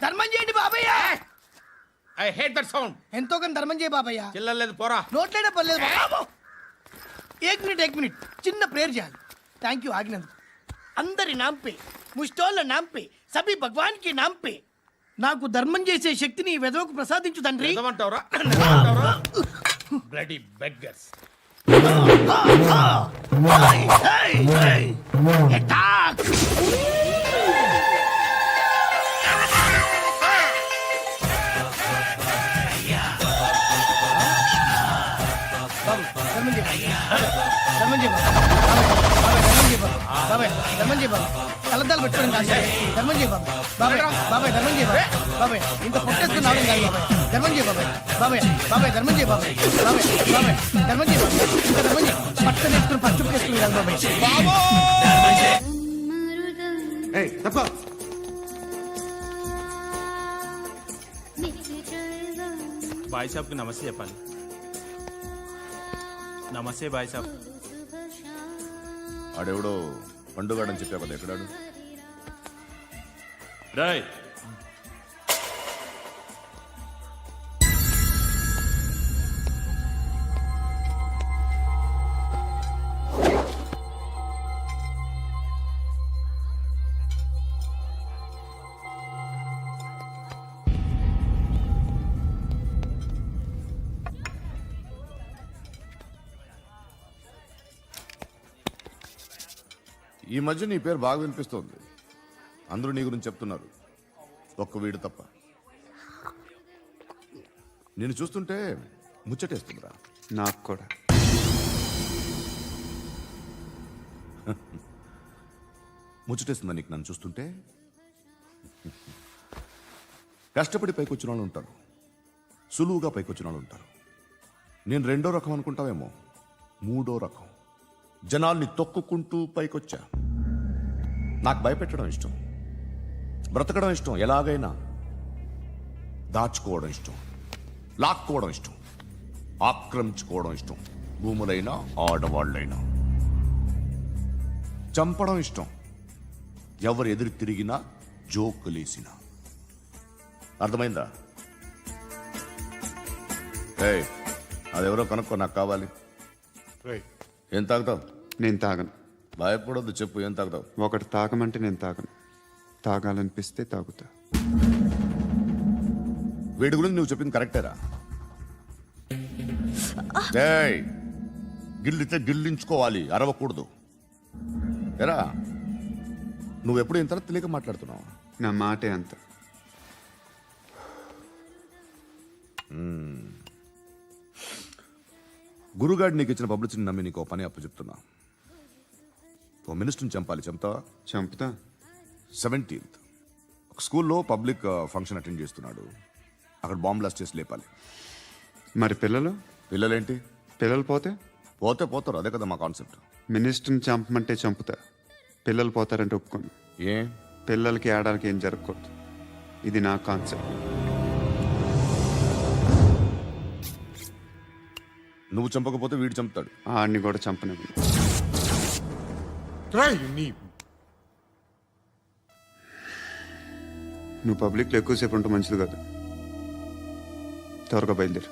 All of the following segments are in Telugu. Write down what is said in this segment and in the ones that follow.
ధర్మం చేయండి బాబయ్య. I hate that sound. ఎంతో కొంత ధర్మం చేయ బాబయ్య. చిల్లలేదు పోరా. నోట్లేడా పర్లేదు బాబు. ఏక్ మినిట్ చిన్న ప్రేయర్ చేయాలి. థ్యాంక్ యూ ఆగినందుకు. అందరి నాంపే ముష్టోళ్ళ నాంపే సభీ భగవాన్ కి నాంపే నాకు ధర్మం చేసే శక్తిని ఈ వెధవకు ప్రసాదించు తండ్రి. ఏమంటావురా? Bloody beggars. కలద్దాలు పెట్టుకోండి ధర్మం చేయ బాబాయ్. బాబాయ్ ధర్మం చేయ బాబాయ్. ఇంత పొట్టేసుకుని రావడం కాదు బాబాయ్. ధర్మం చేయ బాబాయ్. ధర్మం చేయ బాబాయ్. ధర్మం చేయ ఇంకా ధర్మం చేయ. పట్టణ వేసుకుని పచ్చుకు వేసుకుని కాదు బాబాయ్. బాయ్ సాబ్కి నమస్తే చెప్పాలి. నమస్తే బాయ్ సాబ్. ఆడెవడో పండుగాడని చెప్పావు కదా, ఎక్కడాడు? రాయ్ ఈ మధ్య నీ పేరు బాగా వినిపిస్తోంది. అందరూ నీ గురించి చెప్తున్నారు, ఒక్క వీడు తప్ప. నేను చూస్తుంటే ముచ్చటేస్తుందిరా. నాకు కూడా. ముచ్చటేస్తుందా నీకు నన్ను చూస్తుంటే? కష్టపడి పైకొచ్చిన వాళ్ళు ఉంటారు, సులువుగా పైకొచ్చిన వాళ్ళు ఉంటారు. నేను రెండో రకం అనుకుంటావేమో, మూడో రకం. జనాల్ని తొక్కుకుంటూ పైకొచ్చా. నాకు భయపెట్టడం ఇష్టం, బ్రతకడం ఇష్టం, ఎలాగైనా దాచుకోవడం ఇష్టం, లాక్కోవడం ఇష్టం, ఆక్రమించుకోవడం ఇష్టం. భూములైనా ఆడవాళ్ళైనా చంపడం ఇష్టం, ఎవరు ఎదురు తిరిగినా జోకులేసినా. అర్థమైందా? అదెవరో కనుక్కో, నాకు కావాలి. ఏం తాగుతావు? నేను తాగను. భయపడొద్దు, చెప్పు ఏం తాగుతావు? ఒకటి తాగమంటే నేను తాగను, తాగాలనిపిస్తే తాగుతా. వీడి గురించి నువ్వు చెప్పింది కరెక్టేరా? గిల్లితే గిల్లించుకోవాలి, అరవకూడదు. ఎరా నువ్వెప్పుడు ఇంత తెలియక మాట్లాడుతున్నావు? నా మాటే అంత. గురుగాడు నీకు ఇచ్చిన పబ్లిసిటీని నమ్మి నీకు పని అప్పు చెప్తున్నా. ఓ మినిస్టర్ని చంపాలి, చంపుతావా? చంపుతా. 17th ఒక స్కూల్లో పబ్లిక్ ఫంక్షన్ అటెండ్ చేస్తున్నాడు. అక్కడ బాంబ్ బ్లాస్ట్ చేసి లేపాలి. మరి పిల్లలు? పిల్లలేంటి? పిల్లలు పోతే పోతారు, అదే కదా మా కాన్సెప్ట్. మినిస్టర్ని చంపమంటే చంపుతా, పిల్లలు పోతారంటే ఒప్పుకోను. ఏ పిల్లలకి ఆడడానికి ఏం జరగకూడదు, ఇది నా కాన్సెప్ట్. నువ్వు చంపకపోతే వీడు చంపుతాడు. ఆడిని కూడా చంపనివ్వను. నువ్వు పబ్లిక్లో ఎక్కువసేపు ఉంటే మంచిది కాదు. త్వరగా బయలుదేరు.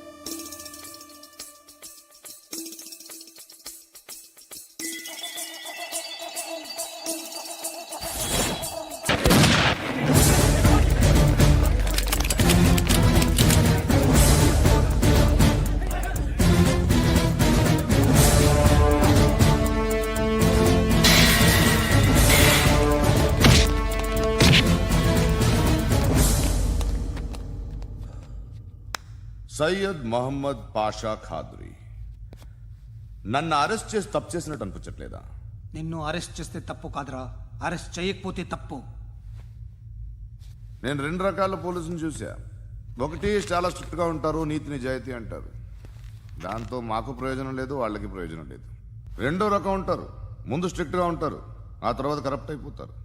సయ్యద్ మహమ్మద్ పాషా ఖాద్రీ నన్ను అరెస్ట్ చేసి తప్పు చేసినట్టు అనిపించట్లేదా? నిన్ను అరెస్ట్ చేస్తే తప్పు కాదురా, అరెస్ట్ చేయకపోతే తప్పు. నేను 2 రకాల పోలీసుని చూసా. ఒకటి చాలా స్ట్రిక్ట్గా ఉంటారు, నీతి నిజాయితీ అంటారు, దాంతో మాకు ప్రయోజనం లేదు, వాళ్ళకి ప్రయోజనం లేదు. రెండో రకం ఉంటారు, ముందు స్ట్రిక్ట్గా ఉంటారు, ఆ తర్వాత కరప్ట్ అయిపోతారు.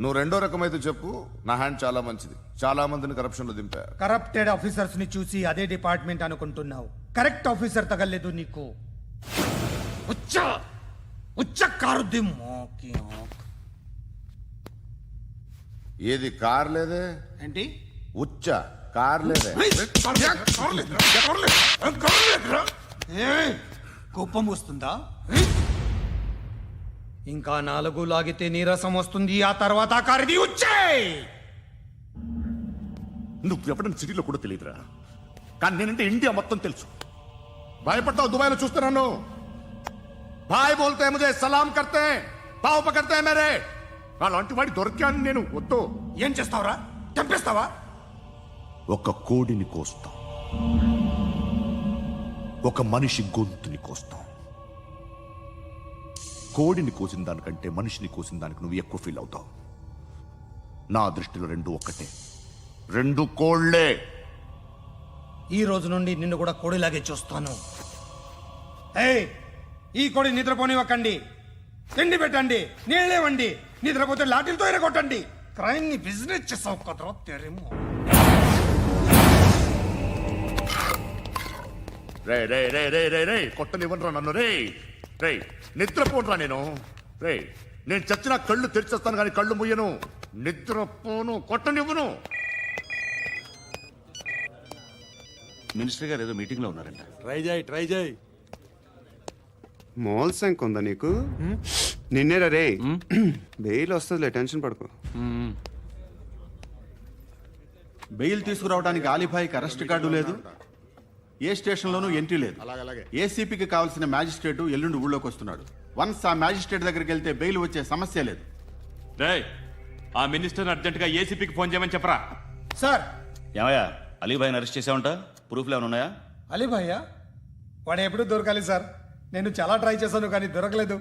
నువ్వు రెండో రకం అయితే చెప్పు, నా హ్యాండ్ చాలా మంచిది, చాలా మందిని కరప్షన్లో దింపా. కరప్టెడ్ ఆఫీసర్స్ ని చూసి అదే డిపార్ట్మెంట్ అనుకుంటున్నావు, కరెక్ట్ ఆఫీసర్ తగలేదు నీకు. ఏది కార్ లేదే ఏంటి? ఉచ్చ కార్లేదే కోపం వస్తుందా ఇంకా 4 లాగితే నీరసం వస్తుంది ఆ తర్వాత కారిది వచ్చే నువ్వు ఎప్పుడైనా సిటీలో కూడా తెలియదురా కానీ నేనంటే ఇండియా మొత్తం తెలుసు భయపడతావు దుబాయ్లో చూస్తున్నాను భాయ్ బోల్తే ముజే సలాం కర్తే పావు పకర్తే మేరే అలాంటి వాడి దొరికాను నేను వద్దు ఏం చేస్తావురా చంపేస్తావా ఒక కోడిని కోస్తాం ఒక మనిషి గొంతుని కోస్తాం కోడిని కోసిన దానికంటే మనిషిని కోసిన దానికి నువ్వు ఎక్కువ ఫీల్ అవుతావు నా దృష్టిలో రెండు ఒక్కటే రెండు కోళ్లే ఈ రోజు నుండి నిన్ను కూడా కోడిలాగే చూస్తాను ఏయ్ ఈ కోడి నిద్రపోనివ్వకండి తిండి పెట్టండి నీళ్ళేవండి నిద్రపోతే లాఠీలతో ఎరగొట్టండి క్రైమ్ ని బిజినెస్ చేసావు కదరా తెరేమో రే రే రే రే రే రే కొట్టనివ్వనరా నన్ను రే రే నిద్రపోనరా నేను చచ్చిన కళ్ళు తెరిచేస్తాను కానీ కళ్ళు ముయ్యను నిద్రపోను కొట్టనివ్వను మినిస్టర్ గారు ఏదో మీటింగ్ లో ఉన్నారంట. ట్రై చేయి మోల్ సంక్ ఉందా నీకు నిన్నేరా రే బెయిల్ వస్తుందిలే టెన్షన్ పడుకో బెయిల్ తీసుకురావడానికి ఆలిభాయికి అరెస్ట్ కార్డు లేదు, ఏ స్టేషన్లోనూ ఎంట్రీ లేదు. ఏసీపీకి కావాల్సిన మ్యాజిస్ట్రేటు ఎల్లుండి ఊళ్ళోకి వస్తున్నాడు. వన్స్ ఆ మ్యాజిస్ట్రేట్ దగ్గరికి వెళ్తే బెయిల్ వచ్చే సమస్య లేదు. రేయ్ ఆ మినిస్టర్ అర్జెంట్ గా ఏసీపీకి ఫోన్ చేయమని చెప్పరా. సార్ ఏమయ్యా అలీభాయిని అరెస్ట్ చేసావంట, ప్రూఫ్లు ఏమైనా ఉన్నాయా? అలీ భయ్యా వాడు ఎప్పుడు దొరకాలి సార్, నేను చాలా ట్రై చేశాను కానీ దొరకలేదు.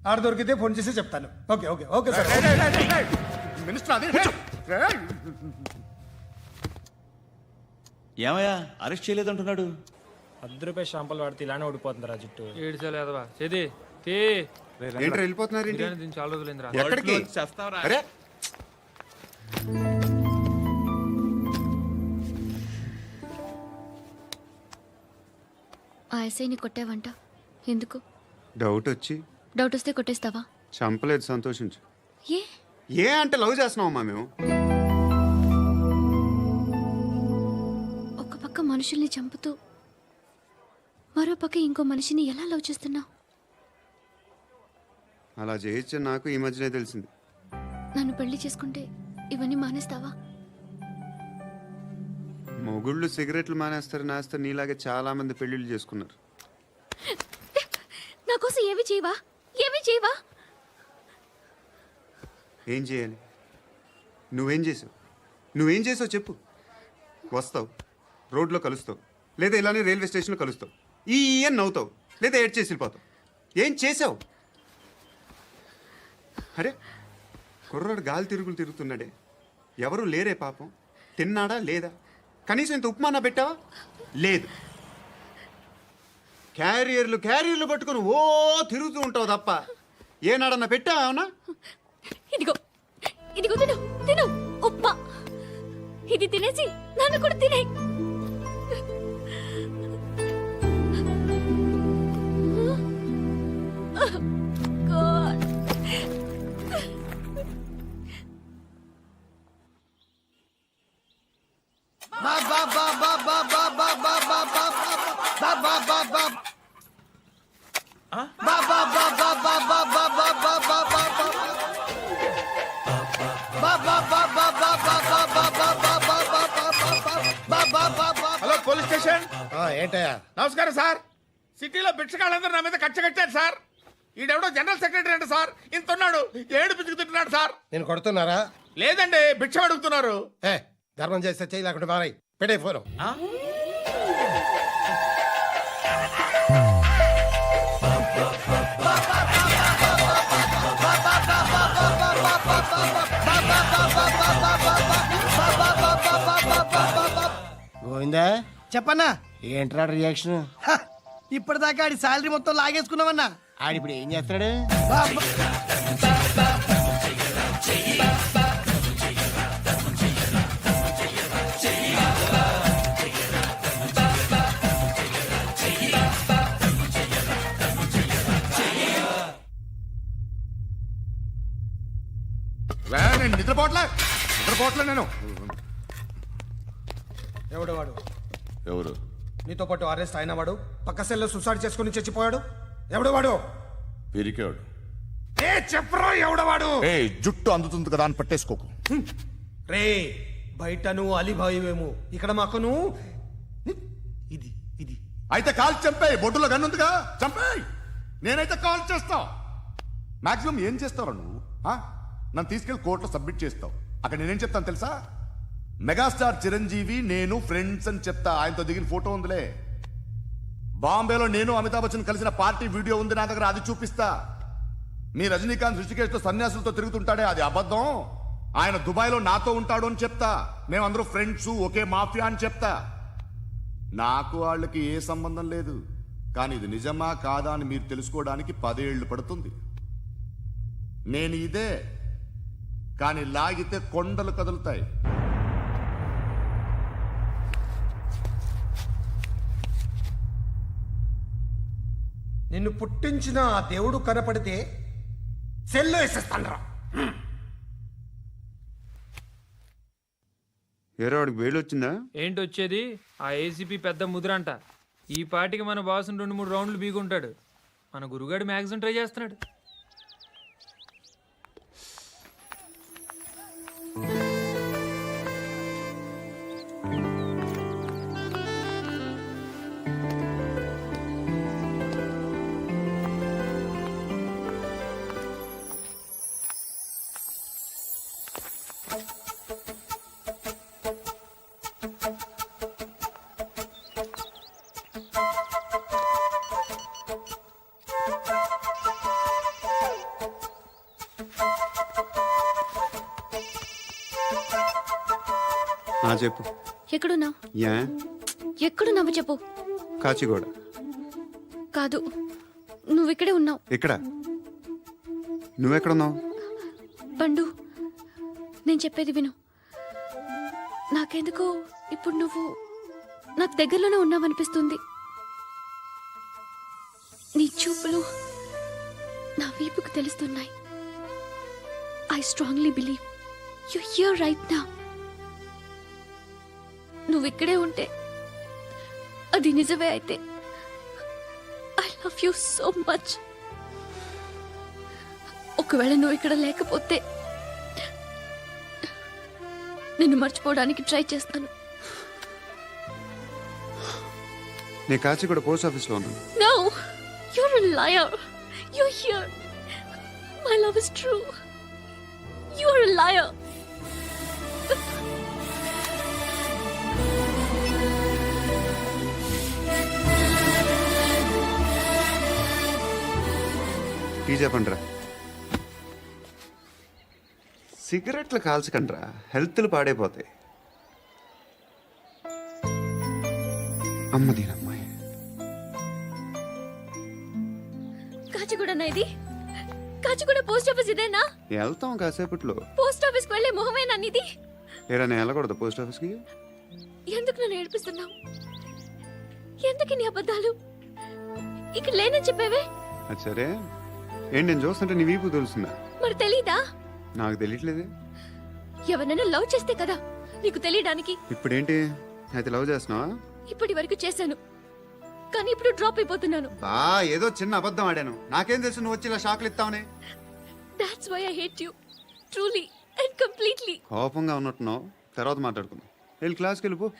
ఆడ దొరికితే ఫోన్ చేసి చెప్తాను. Okay okay okay sir. Minister అదే ఏమయ్యా అరెస్ట్ చేయలేదంటున్నాడు. ₹10 షాంపూలు వాడితే ఇలానే ఓడిపోతుందిరా జుట్టు. ఏడ్చలేదవా చేది తీ ఏంట్రా వెళ్ళిపోతున్నారు ఏంటి? దీన్ని చాలా రోజులైందిరా. ఎక్కడికి అరే ఆ ఎస్ఐని కొట్టావంట ఎందుకు? డౌట్ వచ్చి డౌట్ వస్తే కొట్టేస్తావా? చంపలేదు సంతోషించు. ఏ ఏ అంటే లవ్ చేస్తున్నామమ్మా మేము. ఒక పక్క మనుషుల్ని చంపుతూ మరో పక్క ఇంకో మనిషిని ఎలా లవ్ చేస్తున్నావు? అలా చేయొచ్చు నాకు ఈ మధ్యనే తెలిసింది. నన్ను పెళ్లి చేసుకుంటే ఇవన్నీ మానేస్తావా? మొగుళ్ళు సిగరెట్లు మానేస్తారు నేస్తారు, నీలాగే చాలా మంది పెళ్లిళ్ళు చేసుకున్నారు. నా కోసం ఏమి చేయవా? ఏమి చేయవా? ఏం చేయాలి? నువ్వేం చేసావు? నువ్వేం చేసావు చెప్పు. వస్తావు, రోడ్లో కలుస్తావు, లేదా ఇలానే రైల్వే స్టేషన్లో కలుస్తావు, ఈ అని నవ్వుతావు, లేదా ఏడ్ చేసి వెళ్ళిపోతావు. ఏం చేసావు? అరే కుర్రాడు గాలి తిరుగులు తిరుగుతున్నాడే, ఎవరు లేరే పాపం. తిన్నాడా లేదా? కనీసం ఇంత ఉప్మానా పెట్టావా? లేదు. క్యారియర్లు పట్టుకుని ఓ తిరుగుతూ ఉంటావు తప్ప ఏనాడన్నా పెట్టావా? అవునా? ఇదిగో ఇదిగో తిను తిను ఉప్మా. ఇది తినేసి నన్ను కూడా తినే. Hello police station. ఏంటయ్యా? నమస్కారం సార్. సిటీలో భిక్షగాళ్ళందరూ నా మీద కచ్చ కట్టారు సార్. ఈడెవడో జనరల్ సెక్రటరీ అంట సార్, ఇంత ఉన్నాడు, ఏడు పిచ్చుకు తింటున్నాడు సార్. నేను కొడుతున్నారా? లేదండి భిక్ష అడుగుతున్నారు. ధర్మం చేస్తే చేయి, లేకుంటే మారాయి. పెట్టే ఫోను. గోవిందా చెప్పన్నా. ఏంట్రా రియాక్షన్? ఇప్పటిదాకా ఆడి శాలరీ మొత్తం లాగేసుకున్నావన్నా. ఆడిప్పుడు ఏం చేస్తున్నాడు? నేను నిద్రపోవట్లే నేను ఎవడు వాడు? ఎవరు? నీతో పాటు అరెస్ట్ అయిన వాడు, పక్క సెల్లో సూసైడ్ చేసుకుని చచ్చిపోయాడు. ఎవడు వాడు? పిరికాడు. ఏ చెప్పరా ఎవడవాడు? ఏ జుట్టు అందుతుంది కదా అని పట్టేసుకోకు. రే బయట నువ్వు అలీబాయివేమో, ఇక్కడ మాకు నువ్వు ఇది ఇది. అయితే కాల్ చంపేయి, బొడ్డులో గన్నుందిగా చంపేయి. నేనైతే కాల్ చేస్తా. మాక్సిమం ఏం చేస్తావు నువ్వు? నన్ను తీసుకెళ్లి కోర్టులో సబ్మిట్ చేస్తావు. అక్కడ నేనేం చెప్తాను తెలుసా? మెగాస్టార్ చిరంజీవి నేను ఫ్రెండ్స్ అని చెప్తా. ఆయనతో దిగిన ఫోటో ఉందిలే. బాంబేలో నేను అమితాబ్ బచ్చన్ కలిసిన పార్టీ వీడియో ఉంది నా దగ్గర, అది చూపిస్తా. మీ రజనీకాంత్ ఋషికేష్తో సన్యాసులతో తిరుగుతుంటాడే, అది అబద్ధం. ఆయన దుబాయ్లో నాతో ఉంటాడు అని చెప్తా. మేమందరూ ఫ్రెండ్స్, ఒకే మాఫియా అని చెప్తా. నాకు వాళ్ళకి ఏ సంబంధం లేదు. కానీ ఇది నిజమా కాదా అని మీరు తెలుసుకోవడానికి 10 ఏళ్లు పడుతుంది. నేను ఇదే, కానీ లాగితే కొండలు కదులుతాయి. నిన్ను పుట్టించిన ఆ దేవుడు కనపడితే సెల్లో వేసేస్తానరా. ఏరా వాడికి బెయిల్ వచ్చిందా? ఏంటి వచ్చేది? ఆ ఏసీపీ పెద్ద ముద్రంట. ఈ పాటికి మన బాసును 2-3 రౌండ్లు బీగుంటాడు. మన గురుగాడు మ్యాక్సిమం ట్రై చేస్తున్నాడు. చెప్పు. ఎక్కడున్నావు? యా ఎక్కడున్నావు చెప్పు. కాచిగూడ. కాదు, నువ్వు ఇక్కడే ఉన్నావు. ఇక్కడ నువ్వెక్కడున్నావు? పండు, నేను చెప్పేది విను. నాకెందుకో ఇప్పుడు నువ్వు నాకు దగ్గరలోనే ఉన్నావనిపిస్తుంది. నీ చూపులు నా వీపుకు తెలుస్తున్నాయి. I strongly believe you here right now. నువ్వు ఇక్కడే ఉంటే అది నిజమే అయితే I love you so much. ఒకవేళ నువ్వు ఇక్కడ లేకపోతే నిన్ను మర్చిపోవడానికి ట్రై చేస్తాను. నేను కాచిగూడ పోస్ట్ ఆఫీస్లో ఉన్నాను. No, you're a liar. You're here. My love is true. You're a liar. Tea చెప్పండిరా. సిగరెట్లు కాల్చకండ్రా, హెల్త్లు పాడైపోతాయి. అమ్మ దీనమ్మాయి. కాచిగూడనా ఇది? కాచిగూడ పోస్ట్ ఆఫీస్ ఇదేనా? వెళ్తాం కాసేపట్లో. పోస్ట్ ఆఫీస్ కి వెళ్ళే మొహమేనా నీది? ఏరా నేను వెళ్ళకూడదు పోస్ట్ ఆఫీస్కి? ఎందుకు నన్ను ఏడిపిస్తున్నావు? ఎందుకు నీ అబద్ధాలు? ఇక్కడ లేనని చెప్పేవే. అది సరే, ఏంటి నేను చూస్తుంటే నీ వీపు తెలుస్తుందా? మరి తెలీదా? నాకు తెలియట్లేదే. ఎవరైనా లవ్ చేస్తే కదా నీకు తెలియడానికి. ఇప్పుడేంటి అయితే లవ్ చేస్తున్నావా? ఇప్పటి వరకు చేశాను, కానీ ఇప్పుడు డ్రాప్ అయిపోతున్నాను. ఏదో చిన్న అబద్ధం ఆడాను. నాకేం తెలుసు నువ్వు వచ్చి ఇలా షాక్లు ఇస్తావని. That's why I hate you. Truly and completely. కోపంగా ఉన్నట్టున్నావు, తర్వాత మాట్లాడుకుందాం. వెళ్ళి క్లాస్కి వెళ్ళిపో.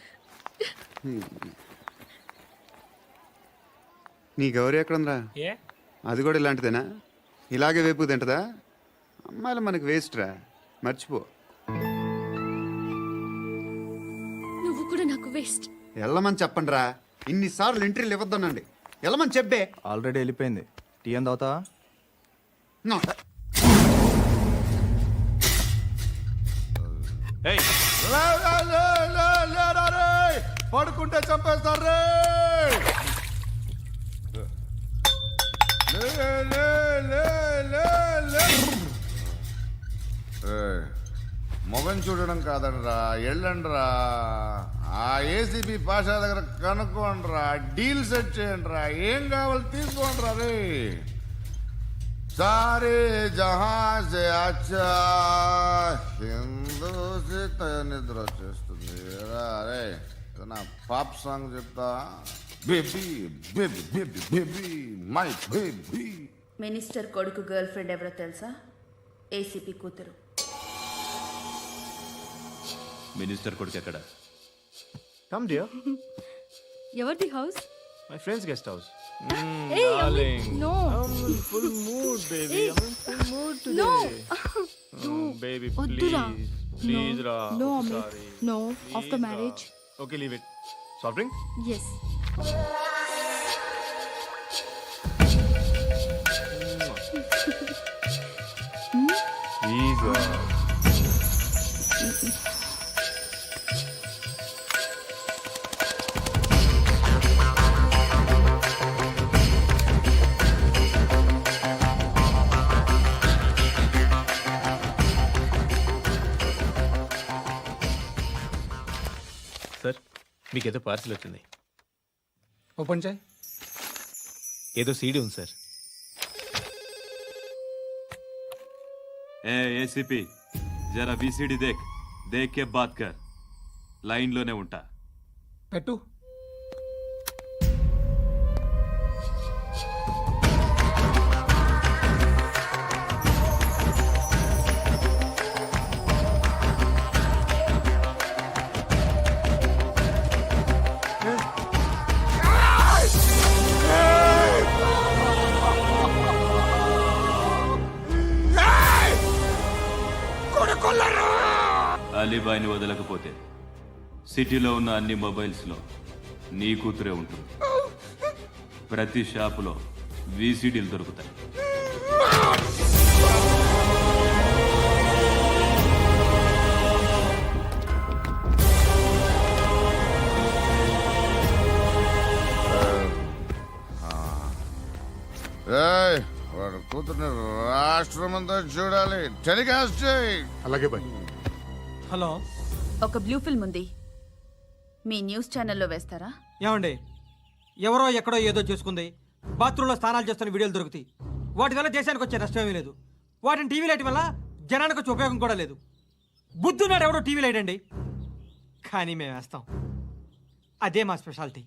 నీ గౌరీ ఎక్కడుందా? ఏ అది కూడా ఇలాంటిదేనా? ఇలాగే వేపు తింటదా? అమ్మాయిలు మనకి వేస్ట్ రా, మర్చిపో. నువ్వు కూడా నాకు వేస్ట్. వెళ్ళమని చెప్పండి రా. ఇన్నిసార్లు ఎంట్రీలు ఇవ్వద్దనండి. వెళ్ళమని చెప్పే. ఆల్రెడీ వెళ్ళిపోయింది. టీ అని తాగుతావా? ఏయ్, పడుకుంటే చంపేస్తారు రే. మొగం చూడడం కాదండ్రా, వెళ్ళండ్రా. ఆ ఏసీపీ పాషా దగ్గర కనుక్కోండ్రా, డీల్ సెట్ చేయండిరా, ఏం కావాలి తీసుకోండిరా రే. సారే జహా సే అచ్చా హిందూ నిద్ర వచ్చేస్తుంది రే. నా పాప్ సాంగ్ చెప్తా baby baby baby baby my baby. Minister కొడుకు గర్ల్ ఫ్రెండ్ ఎవరో తెలుసా? ఏసీపీ కూతురు. మినిస్టర్ కొడుకు ఎక్కడ? కమ్ డియర్, ఎవరిది house? My friends guest house. No full mood baby, full mood no baby వద్దురా. ప్లీజ్ రా. No Amit, no. After marriage. Okay, leave it. Soft drink. Yes. Please రా. సార్, మీకేదో పార్సిల్ వచ్చింది. ఓపెన్ చేయి. ఏదో సీడీ ఉంది సార్. ఏసీపీ, జరా వీసీడీ దేక్, దేక్ కే బాత్ కర్. లైన్లోనే ఉంటా. పెట్టు. అలీబాయిని వదలకపోతే సిటీలో ఉన్న అన్ని మొబైల్స్లో నీ కూతురే ఉంటుంది. ప్రతి షాపులో వీసీడీలు దొరుకుతాయి. ఏయ్, వాడు కూతుర్ని రాష్ట్రం అంతా చూడాలి. టెలికాస్ట్ చేయి. అలాగే బాయ్. హలో. ఒక బ్లూ ఫిల్మ్ ఉంది, మీ న్యూస్ ఛానల్లో వేస్తారా? ఏమండి, ఎవరో ఎక్కడో ఏదో చేసుకుంది, బాత్రూంలో స్నానాలు చేస్తున్న వీడియోలు దొరుకుతాయి. వాటి వల్ల దేశానికి వచ్చే నష్టం ఏమీ లేదు. వాటిని టీవీ లైట్ వల్ల జనానికి వచ్చే ఉపయోగం కూడా లేదు. బుద్ధున్నాడు ఎవడో టీవీ లైట్ అండి, కానీ మేము వేస్తాం. అదే మా స్పెషాలిటీ.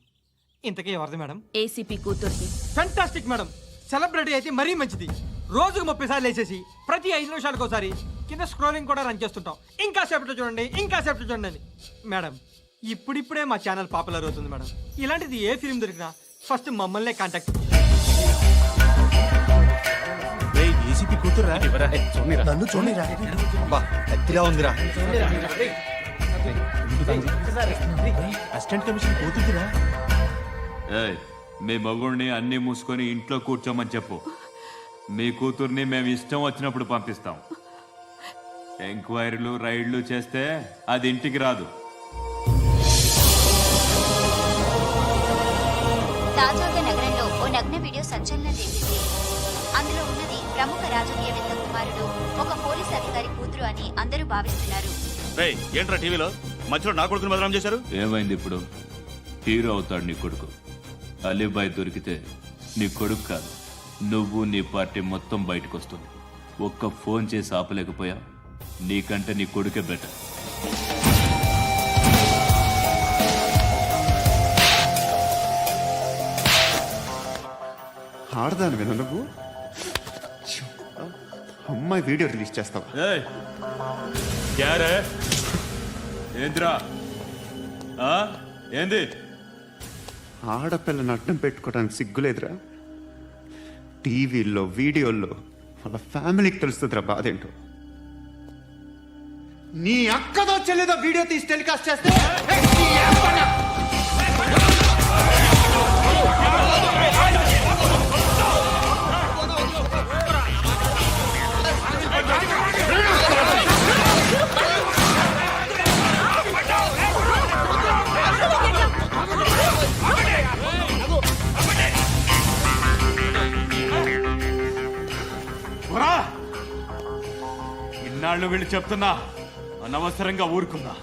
ఇంతకీ ఎవరిది మేడం? ఏసీపీ కూతుర్ది. Fantastic madam. సెలబ్రిటీ అయితే మరీ మంచిది. రోజుకు 30 సార్లు వేసేసి ప్రతి 5 నిమిషాలకు ఒకసారి కింద స్క్రోలింగ్ కూడా రన్ చేస్తుంటాం. ఇంకా సేపట్లో చూడండి, ఇంకా సేపట్లో చూడండి అని. మేడం, ఇప్పుడిప్పుడే మా ఛానల్ పాపులర్ అవుతుంది మేడం. ఇలాంటిది ఏ ఫిల్మ్ దొరికినా ఫస్ట్ మమ్మల్నే కాంటాక్ట్. ఏసీపీ కూతురా? నన్ను చూడరా. బా ఎత్తిగా ఉందిరా. అసిస్టెంట్ కమిషన్ కూతురురా. ఏయ్, మీ మగుడిని అన్ని మూసుకొని ఇంట్లో కూర్చోమని చెప్పు. మీ కూతుర్ని మేము ఇష్టం వచ్చినప్పుడు పంపిస్తాం. ఎంక్వైరీలు రైడ్లు చేస్తే అది ఇంటికి రాదు. తాజాగా నగరంలో ఓ నగ్న వీడియో సంచలనం రేపింది. అందులో ఉన్నది ప్రముఖ రాజకీయవేత్త కుమారుడు, ఒక పోలీస్ అధికారి కూతురు అని అందరూ భావిస్తున్నారు. ఏంట్రా టీవీలో మధ్యలో నా కొడుకుని బదనాం చేశారు? ఏమైంది ఇప్పుడు? హీరో అవుతాడు నీ కొడుకు. అలీబాయ్ దొరికితే నీ కొడుకు కాదు, నువ్వు నీ పార్టీ మొత్తం బయటకు వస్తుంది. ఒక్క ఫోన్ చేసి ఆపలేకపోయా, నీకంటే నీ కొడుకే బెటర్. ఆడదాను విన నువ్వు. అమ్మాయి వీడియో రిలీజ్ చేస్తావా? ఏంద్రా ఏంది? ఆడపిల్లని అడ్డం పెట్టుకోవడానికి సిగ్గులేదురా? టీవీల్లో వీడియోల్లో వాళ్ళ ఫ్యామిలీకి తెలుస్తుందిరా బాధేంటో. నీ అక్కదో చెల్లిదో వీడియో తీసి టెలికాస్ట్ చేస్తే ఇన్నాళ్ళు వీళ్ళు చెప్తున్నా అనవసరంగా ఊరుకున్నా.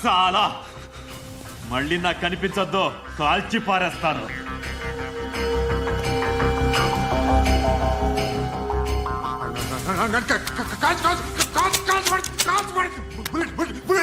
చాలా మళ్ళీ నాకు కనిపించద్దు, కాల్చి పారేస్తాను. బుల్లెట్